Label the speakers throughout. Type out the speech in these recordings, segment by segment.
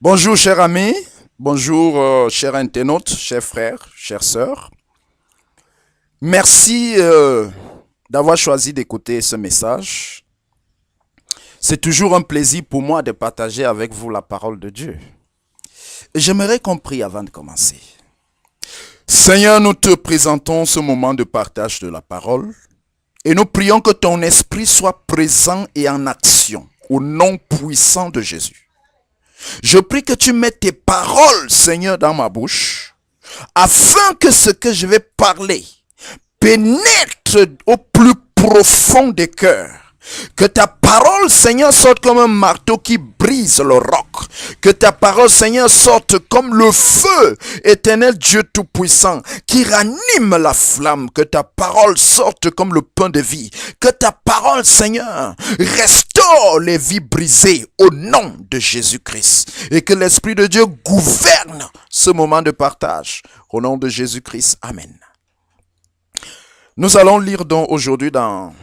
Speaker 1: Bonjour chers amis, bonjour chers internautes, chers frères, chères sœurs. Merci d'avoir choisi d'écouter ce message. C'est toujours un plaisir pour moi de partager avec vous la parole de Dieu. J'aimerais qu'on prie avant de commencer. Seigneur, nous te présentons ce moment de partage de la parole et nous prions que ton esprit soit présent et en action au nom puissant de Jésus. Je prie que tu mettes tes paroles, Seigneur, dans ma bouche, afin que ce que je vais parler pénètre au plus profond des cœurs. Que ta parole, Seigneur, sorte comme un marteau qui brise le roc. Que ta parole, Seigneur, sorte comme le feu, éternel Dieu Tout-Puissant, qui ranime la flamme. Que ta parole sorte comme le pain de vie. Que ta parole, Seigneur, restaure les vies brisées au nom de Jésus-Christ. Et que l'Esprit de Dieu gouverne ce moment de partage. Au nom de Jésus-Christ. Amen. Nous allons lire donc aujourd'hui dans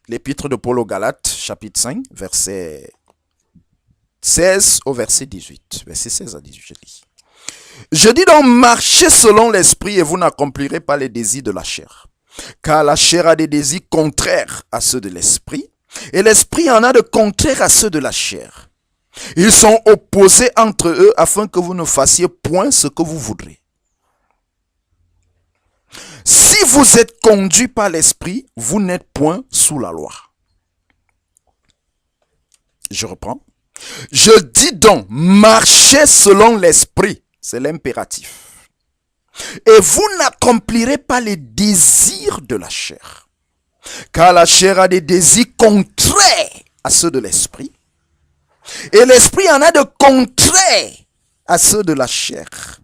Speaker 1: l'épître de Paul aux Galates, chapitre 5, verset 16 au verset 18. Verset 16 à 18, je lis. Je dis donc, marchez selon l'esprit et vous n'accomplirez pas les désirs de la chair. Car la chair a des désirs contraires à ceux de l'esprit, et l'esprit en a de contraires à ceux de la chair. Ils sont opposés entre eux afin que vous ne fassiez point ce que vous voudrez. Si vous êtes conduit par l'esprit, vous n'êtes point sous la loi. Je reprends. Je dis donc, marchez selon l'esprit. C'est l'impératif. Et vous n'accomplirez pas les désirs de la chair. Car la chair a des désirs contraires à ceux de l'esprit. Et l'esprit en a de contraires à ceux de la chair.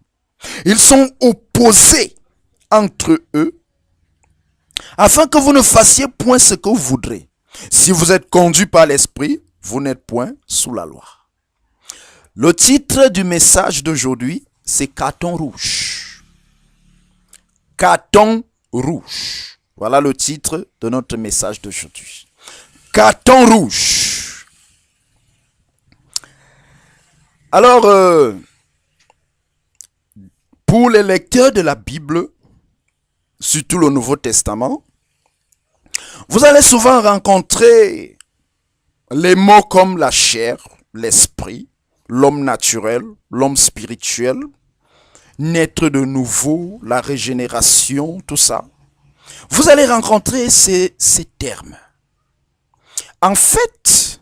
Speaker 1: Ils sont opposés entre eux, afin que vous ne fassiez point ce que vous voudrez. Si vous êtes conduit par l'esprit, vous n'êtes point sous la loi. Le titre du message d'aujourd'hui, c'est Carton rouge. Carton rouge. Voilà le titre de notre message d'aujourd'hui. Carton rouge. Alors, pour les lecteurs de la Bible, surtout le Nouveau Testament, vous allez souvent rencontrer les mots comme la chair, l'esprit, l'homme naturel, l'homme spirituel, naître de nouveau, la régénération, tout ça. Vous allez rencontrer ces termes. En fait,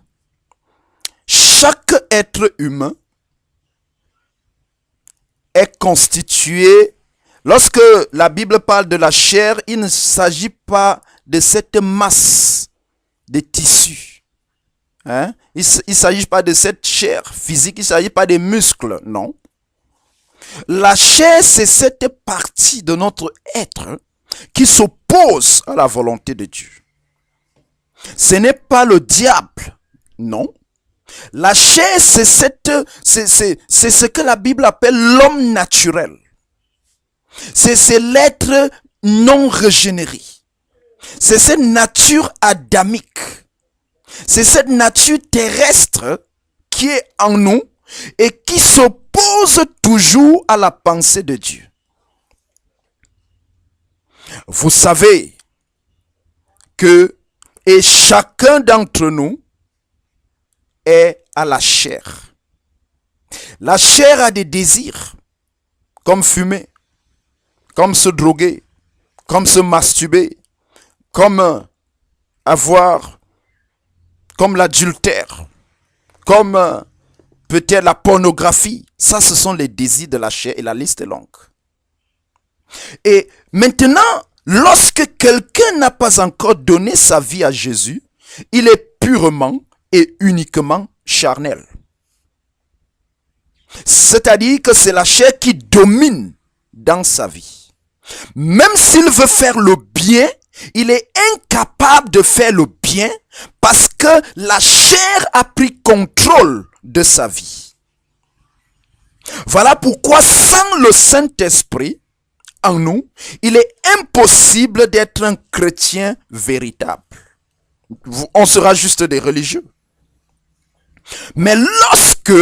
Speaker 1: chaque être humain est constitué. Lorsque la Bible parle de la chair, il ne s'agit pas de cette masse de tissus. Il ne s'agit pas de cette chair physique, il ne s'agit pas des muscles, non. La chair, c'est cette partie de notre être qui s'oppose à la volonté de Dieu. Ce n'est pas le diable, non. La chair, c'est ce que la Bible appelle l'homme naturel. C'est l'être non régénéré. C'est cette nature adamique. C'est cette nature terrestre qui est en nous et qui s'oppose toujours à la pensée de Dieu. Vous savez que et chacun d'entre nous est à la chair. La chair a des désirs comme fumer, comme se droguer, comme se masturber, comme avoir, comme l'adultère, comme peut-être la pornographie. Ça, ce sont les désirs de la chair et la liste est longue. Et maintenant, lorsque quelqu'un n'a pas encore donné sa vie à Jésus, il est purement et uniquement charnel. C'est-à-dire que c'est la chair qui domine dans sa vie. Même s'il veut faire le bien, il est incapable de faire le bien parce que la chair a pris contrôle de sa vie. Voilà pourquoi sans le Saint-Esprit en nous, il est impossible d'être un chrétien véritable. On sera juste des religieux. Mais lorsque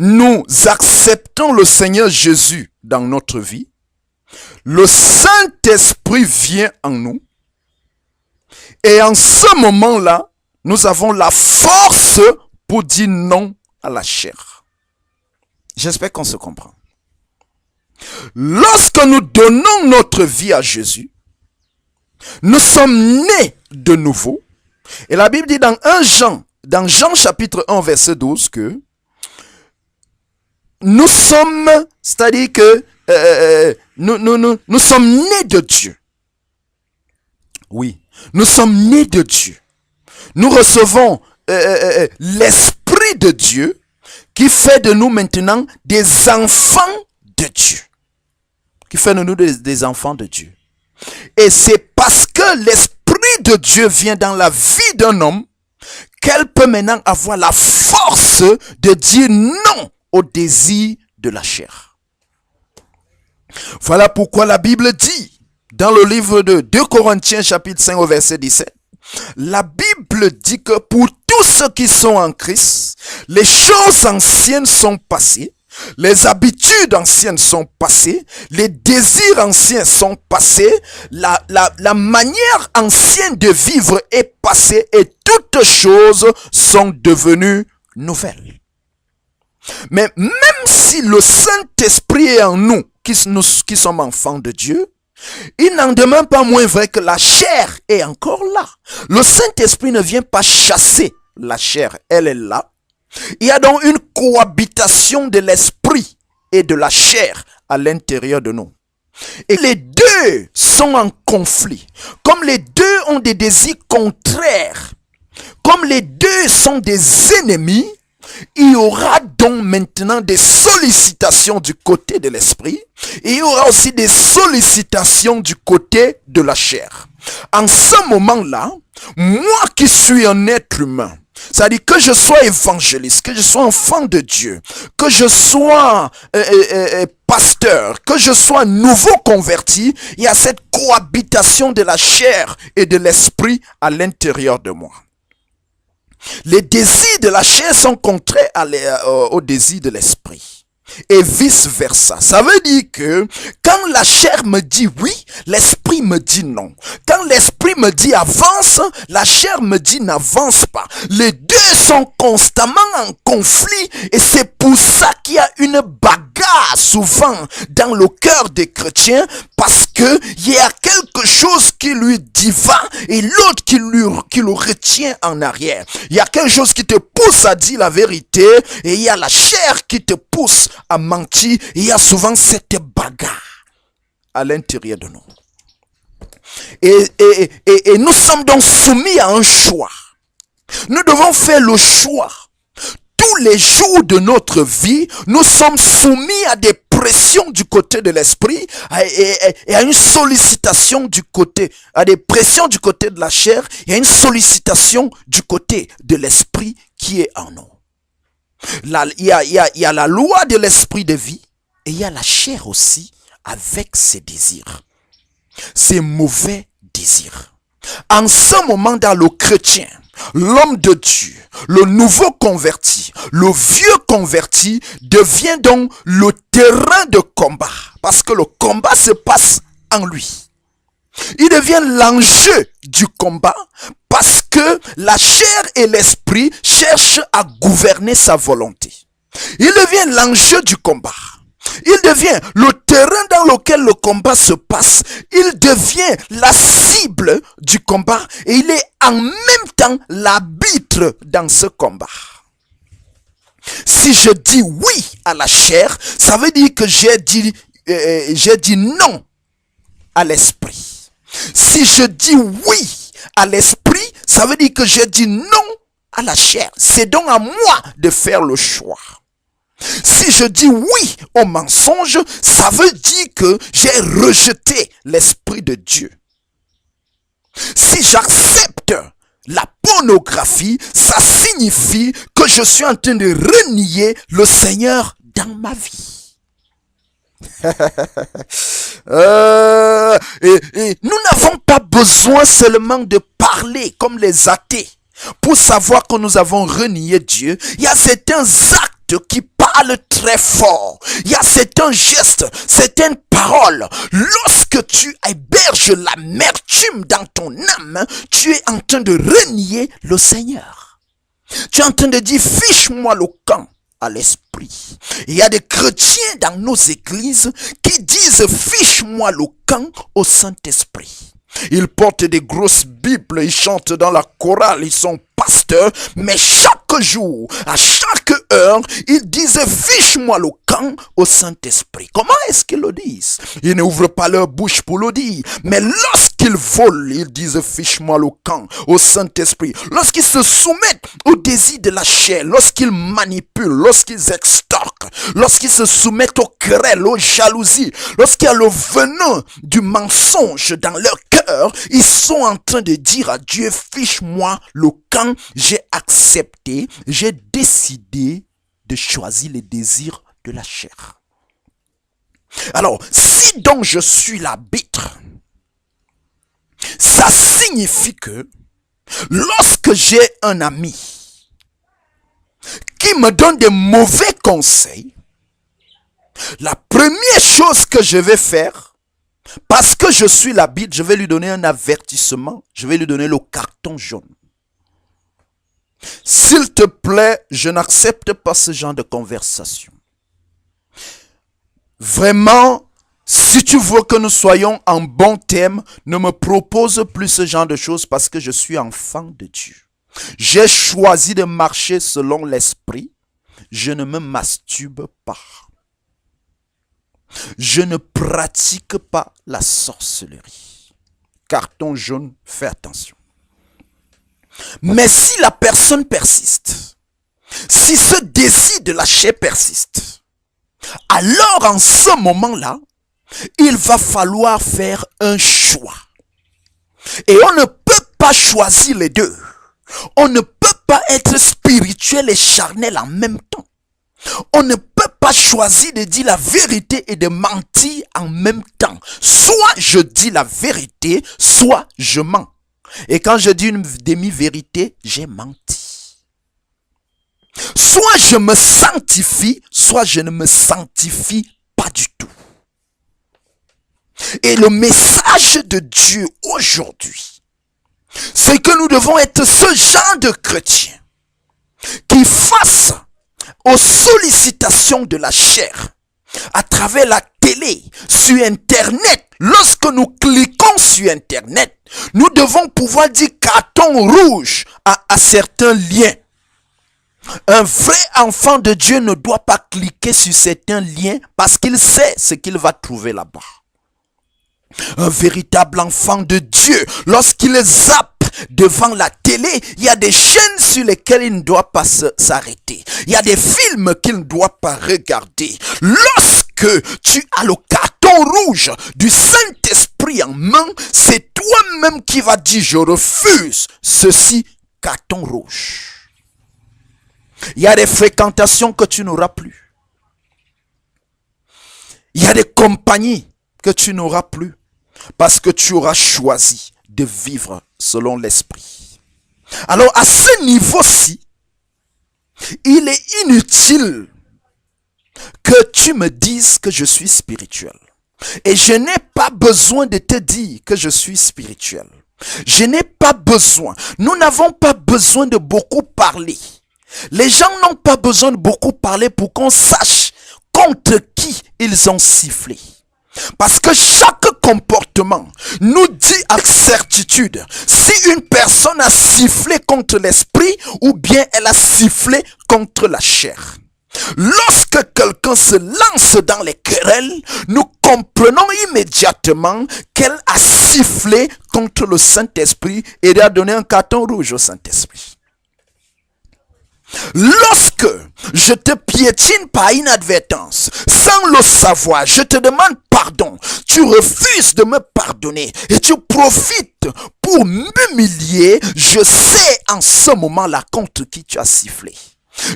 Speaker 1: nous acceptons le Seigneur Jésus dans notre vie, le Saint-Esprit vient en nous. Et en ce moment-là, nous avons la force pour dire non à la chair. J'espère qu'on se comprend. Lorsque nous donnons notre vie à Jésus, nous sommes nés de nouveau. Et la Bible dit dans Jean chapitre 1 verset 12 que nous sommes, c'est-à-dire que nous sommes nés de Dieu. Oui, nous sommes nés de Dieu. Nous recevons l'Esprit de Dieu qui fait de nous maintenant des enfants de Dieu. Qui fait de nous des enfants de Dieu. Et c'est parce que l'Esprit de Dieu vient dans la vie d'un homme qu'elle peut maintenant avoir la force de dire non au désir de la chair. Voilà pourquoi la Bible dit, dans le livre de 2 Corinthiens chapitre 5 au verset 17, la Bible dit que pour tous ceux qui sont en Christ, les choses anciennes sont passées, les habitudes anciennes sont passées, les désirs anciens sont passés, la manière ancienne de vivre est passée et toutes choses sont devenues nouvelles. Mais même si le Saint-Esprit est en nous qui sommes enfants de Dieu, il n'en demeure pas moins vrai que la chair est encore là. Le Saint-Esprit ne vient pas chasser la chair, elle est là. Il y a donc une cohabitation de l'esprit et de la chair à l'intérieur de nous. Et les deux sont en conflit. Comme les deux ont des désirs contraires, comme les deux sont des ennemis, il y aura donc maintenant des sollicitations du côté de l'esprit et il y aura aussi des sollicitations du côté de la chair. En ce moment-là, moi qui suis un être humain, c'est-à-dire que je sois évangéliste, que je sois enfant de Dieu, que je sois pasteur, que je sois nouveau converti, il y a cette cohabitation de la chair et de l'esprit à l'intérieur de moi. Les désirs de la chair sont contraires aux désirs de l'esprit. Et vice versa. Ça veut dire que quand la chair me dit oui, l'esprit me dit non. Quand l'esprit me dit avance, la chair me dit n'avance pas. Les deux sont constamment en conflit et c'est pour ça qu'il y a une bagarre souvent dans le cœur des chrétiens parce que il y a quelque chose qui lui dit va et l'autre qui le retient en arrière. Il y a quelque chose qui te pousse à dire la vérité et il y a la chair qui te pousse à mentir. Il y a souvent cette bagarre à l'intérieur de nous. Et nous sommes donc soumis à un choix. Nous devons faire le choix. Tous les jours de notre vie, nous sommes soumis à des pressions du côté de l'esprit et à une sollicitation du côté, à des pressions du côté de la chair et à une sollicitation du côté de l'esprit qui est en nous. Il y a la loi de l'esprit de vie et il y a la chair aussi avec ses désirs, ses mauvais désirs. En ce moment, dans le chrétien, l'homme de Dieu, le nouveau converti, le vieux converti devient donc le terrain de combat parce que le combat se passe en lui. Il devient l'enjeu du combat parce que la chair et l'esprit cherchent à gouverner sa volonté. Il devient l'enjeu du combat. Il devient le terrain dans lequel le combat se passe. Il devient la cible du combat et il est en même temps l'arbitre dans ce combat. Si je dis oui à la chair, ça veut dire que j'ai dit non à l'esprit. Si je dis oui à l'esprit, ça veut dire que j'ai dit non à la chair. C'est donc à moi de faire le choix. Si je dis oui au mensonge, ça veut dire que j'ai rejeté l'esprit de Dieu. Si j'accepte la pornographie, ça signifie que je suis en train de renier le Seigneur dans ma vie. Et nous n'avons pas besoin seulement de parler comme les athées pour savoir que nous avons renié Dieu. Il y a certains actes acte qui parle très fort. C'est un geste, c'est une parole. Lorsque tu héberges l'amertume dans ton âme, tu es en train de renier le Seigneur. Tu es en train de dire, fiche-moi le camp à l'esprit. Il y a des chrétiens dans nos églises qui disent, fiche-moi le camp au Saint-Esprit. Ils portent des grosses Bibles, ils chantent dans la chorale, ils sont pasteurs, mais chaque jour, à chaque heure, ils disent, fiche-moi le camp au Saint-Esprit. Comment est-ce qu'ils le disent? Ils n'ouvrent pas leur bouche pour le dire, mais lorsqu'ils volent, ils disent, fiche-moi le camp au Saint-Esprit. Lorsqu'ils se soumettent au désir de la chair, lorsqu'ils manipulent, lorsqu'ils extorquent, lorsqu'ils se soumettent aux querelles, aux jalousies, lorsqu'il y a le venin du mensonge dans leur cœur, ils sont en train de dire à Dieu, fiche-moi le camp, j'ai accepté, j'ai décidé de choisir les désirs de la chair. Alors, si donc je suis l'arbitre, ça signifie que lorsque j'ai un ami qui me donne des mauvais conseils, la première chose que je vais faire, parce que je suis l'arbitre, je vais lui donner un avertissement, je vais lui donner le carton jaune. S'il te plaît, je n'accepte pas ce genre de conversation. Vraiment, si tu veux que nous soyons en bon terme, ne me propose plus ce genre de choses parce que je suis enfant de Dieu. J'ai choisi de marcher selon l'esprit. Je ne me masturbe pas. Je ne pratique pas la sorcellerie. Carton jaune, fais attention. Mais si la personne persiste, si ce désir de la chair persiste, alors en ce moment-là, il va falloir faire un choix. Et on ne peut pas choisir les deux. On ne peut pas être spirituel et charnel en même temps. On ne peut pas choisir de dire la vérité et de mentir en même temps. Soit je dis la vérité, soit je mens. Et quand je dis une demi-vérité, j'ai menti. Soit je me sanctifie, soit je ne me sanctifie pas du tout. Et le message de Dieu aujourd'hui, c'est que nous devons être ce genre de chrétiens qui, face aux sollicitations de la chair, à travers la télé, sur Internet, lorsque nous cliquons sur Internet, nous devons pouvoir dire carton rouge à certains liens. Un vrai enfant de Dieu ne doit pas cliquer sur certains liens parce qu'il sait ce qu'il va trouver là-bas. Un véritable enfant de Dieu, lorsqu'il zappe devant la télé, il y a des chaînes sur lesquelles il ne doit pas s'arrêter. Il y a des films qu'il ne doit pas regarder. Lorsque tu as le carton rouge du Saint-Esprit en main, c'est toi-même qui vas dire, je refuse ceci, carton rouge. Il y a des fréquentations que tu n'auras plus. Il y a des compagnies que tu n'auras plus. Parce que tu auras choisi de vivre selon l'esprit. Alors à ce niveau-ci, il est inutile que tu me dises que je suis spirituel. Et je n'ai pas besoin de te dire que je suis spirituel. Je n'ai pas besoin. Nous n'avons pas besoin de beaucoup parler. Les gens n'ont pas besoin de beaucoup parler pour qu'on sache contre qui ils ont sifflé. Parce que chaque comportement nous dit avec certitude si une personne a sifflé contre l'esprit ou bien elle a sifflé contre la chair. Lorsque quelqu'un se lance dans les querelles, nous comprenons immédiatement qu'elle a sifflé contre le Saint-Esprit et elle a donné un carton rouge au Saint-Esprit. Lorsque je te piétine par inadvertance, sans le savoir, je te demande pardon, tu refuses de me pardonner et tu profites pour m'humilier, je sais en ce moment-là contre qui tu as sifflé.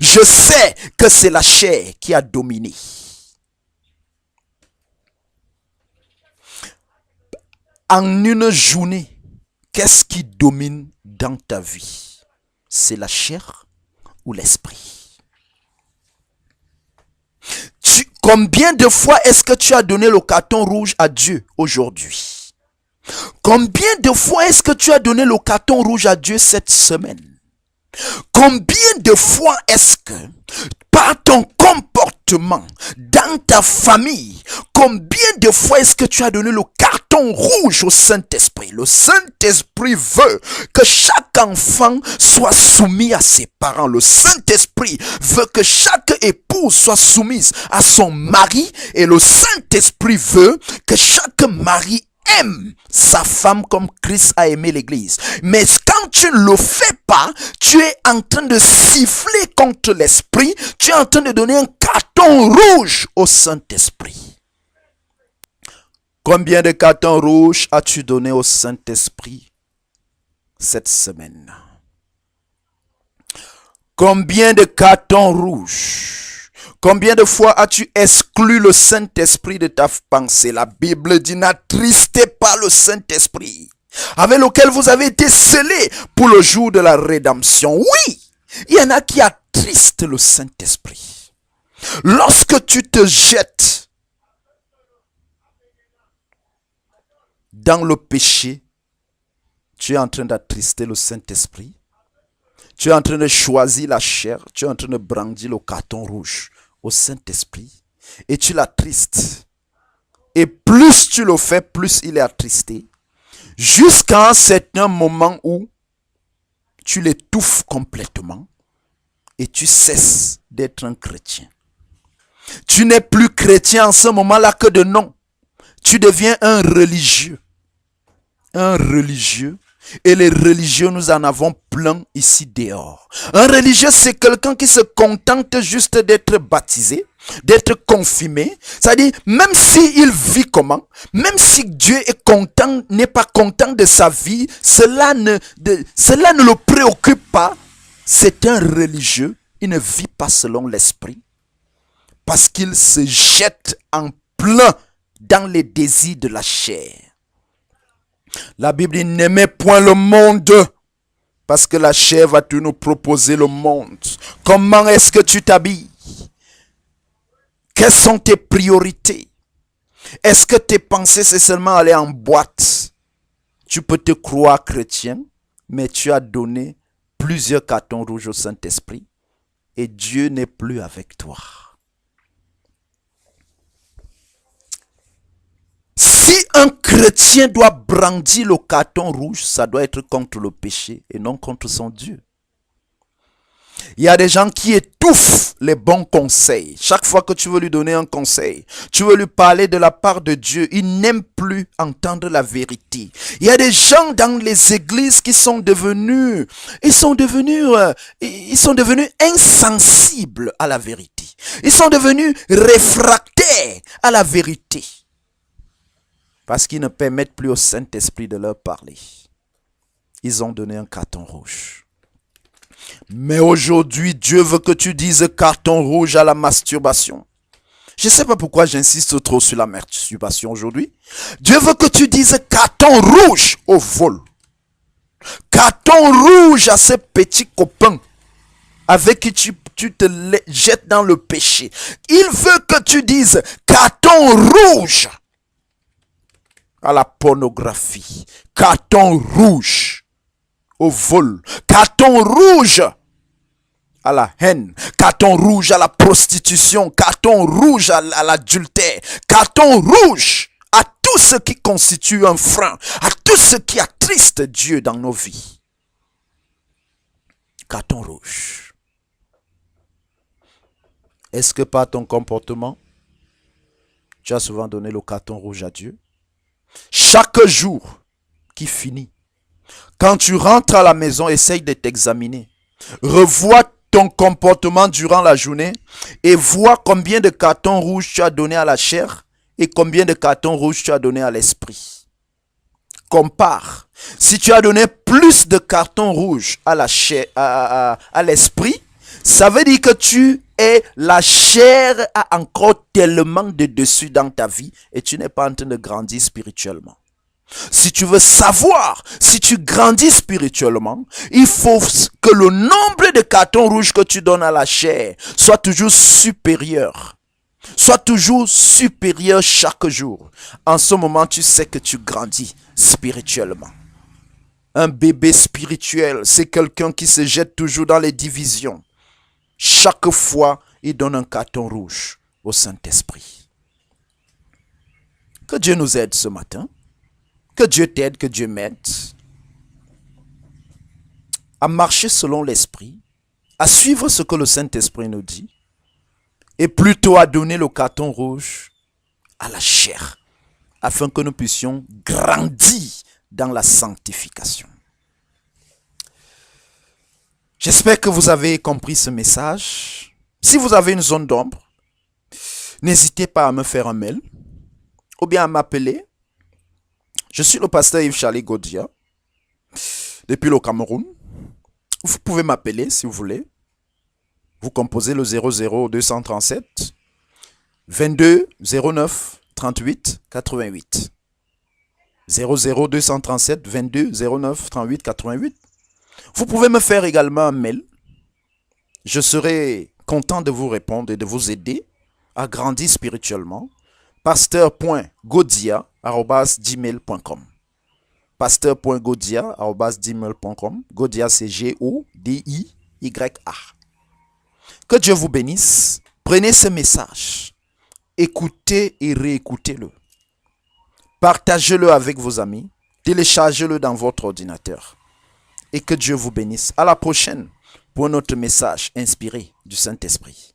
Speaker 1: Je sais que c'est la chair qui a dominé. En une journée, qu'est-ce qui domine dans ta vie? C'est la chair ou l'esprit? Combien de fois est-ce que tu as donné le carton rouge à Dieu aujourd'hui? Combien de fois est-ce que tu as donné le carton rouge à Dieu cette semaine? Combien de fois est-ce que, par ton comportement, dans ta famille, combien de fois est-ce que tu as donné le carton rouge au Saint-Esprit? Le Saint-Esprit veut que chaque enfant soit soumis à ses parents. Le Saint-Esprit veut que chaque épouse soit soumise à son mari. Et le Saint-Esprit veut que chaque mari aime sa femme comme Christ a aimé l'église. Mais quand tu ne le fais pas, tu es en train de siffler contre l'esprit. Tu es en train de donner un carton rouge au Saint-Esprit. Combien de cartons rouges as-tu donné au Saint-Esprit cette semaine? Combien de cartons rouges? Combien de fois as-tu exclu le Saint-Esprit de ta pensée? La Bible dit: n'attristez pas le Saint-Esprit, avec lequel vous avez été scellés pour le jour de la rédemption. Oui, il y en a qui attristent le Saint-Esprit. Lorsque tu te jettes dans le péché, tu es en train d'attrister le Saint-Esprit. Tu es en train de choisir la chair. Tu es en train de brandir le carton rouge au Saint-Esprit. Et tu l'attristes. Et plus tu le fais, plus il est attristé. Jusqu'à un certain moment où tu l'étouffes complètement. Et tu cesses d'être un chrétien. Tu n'es plus chrétien en ce moment-là que de nom. Tu deviens un religieux. Un religieux. Et les religieux, nous en avons plein ici dehors. Un religieux, c'est quelqu'un qui se contente juste d'être baptisé, d'être confirmé. C'est-à-dire, même s'il vit comment, même si Dieu est content, n'est pas content de sa vie, cela ne le préoccupe pas. C'est un religieux. Il ne vit pas selon l'esprit. Parce qu'il se jette en plein dans les désirs de la chair. La Bible dit: n'aimez point le monde, parce que la chair va tout nous proposer le monde. Comment est-ce que tu t'habilles? Quelles sont tes priorités? Est-ce que tes pensées, c'est seulement aller en boîte? Tu peux te croire chrétien, mais tu as donné plusieurs cartons rouges au Saint-Esprit et Dieu n'est plus avec toi. Si un chrétien doit brandir le carton rouge, ça doit être contre le péché et non contre son Dieu. Il y a des gens qui étouffent les bons conseils. Chaque fois que tu veux lui donner un conseil, tu veux lui parler de la part de Dieu, il n'aime plus entendre la vérité. Il y a des gens dans les églises qui sont devenus insensibles à la vérité. Ils sont devenus réfractaires à la vérité. Parce qu'ils ne permettent plus au Saint-Esprit de leur parler. Ils ont donné un carton rouge. Mais aujourd'hui, Dieu veut que tu dises carton rouge à la masturbation. Je ne sais pas pourquoi j'insiste trop sur la masturbation aujourd'hui. Dieu veut que tu dises carton rouge au vol. Carton rouge à ces petits copains avec qui tu te jettes dans le péché. Il veut que tu dises carton rouge à la pornographie, carton rouge au vol, carton rouge à la haine, carton rouge à la prostitution, carton rouge à l'adultère, carton rouge à tout ce qui constitue un frein, à tout ce qui attriste Dieu dans nos vies. Carton rouge. Est-ce que par ton comportement, tu as souvent donné le carton rouge à Dieu? Chaque jour qui finit, quand tu rentres à la maison, essaye de t'examiner. Revois ton comportement durant la journée et vois combien de cartons rouges tu as donné à la chair et combien de cartons rouges tu as donné à l'esprit. Compare. Si tu as donné plus de cartons rouges à la chair, à l'esprit, ça veut dire que la chair a encore tellement de dessus dans ta vie et tu n'es pas en train de grandir spirituellement. Si tu veux savoir si tu grandis spirituellement, il faut que le nombre de cartons rouges que tu donnes à la chair soit toujours supérieur Sois toujours supérieur chaque jour. En ce moment, tu sais que tu grandis spirituellement. Un bébé spirituel, c'est quelqu'un qui se jette toujours dans les divisions. Chaque fois, il donne un carton rouge au Saint-Esprit. Que Dieu nous aide ce matin. Que Dieu t'aide, que Dieu m'aide à marcher selon l'Esprit, à suivre ce que le Saint-Esprit nous dit, et plutôt à donner le carton rouge à la chair, afin que nous puissions grandir dans la sanctification. J'espère que vous avez compris ce message. Si vous avez une zone d'ombre, n'hésitez pas à me faire un mail ou bien à m'appeler. Je suis le pasteur Yves Charlie Godia, depuis le Cameroun. Vous pouvez m'appeler si vous voulez. Vous composez le 00 237 22 09 38 88. 00 237 22 09 38 88. Vous pouvez me faire également un mail. Je serai content de vous répondre et de vous aider à grandir spirituellement. pasteur.godia@gmail.com. pasteur.godia@gmail.com. Godia, c'est G-O-D-I-Y-A. Que Dieu vous bénisse. Prenez ce message. Écoutez et réécoutez-le. Partagez-le avec vos amis. Téléchargez-le dans votre ordinateur. Et que Dieu vous bénisse. À la prochaine pour un autre message inspiré du Saint-Esprit.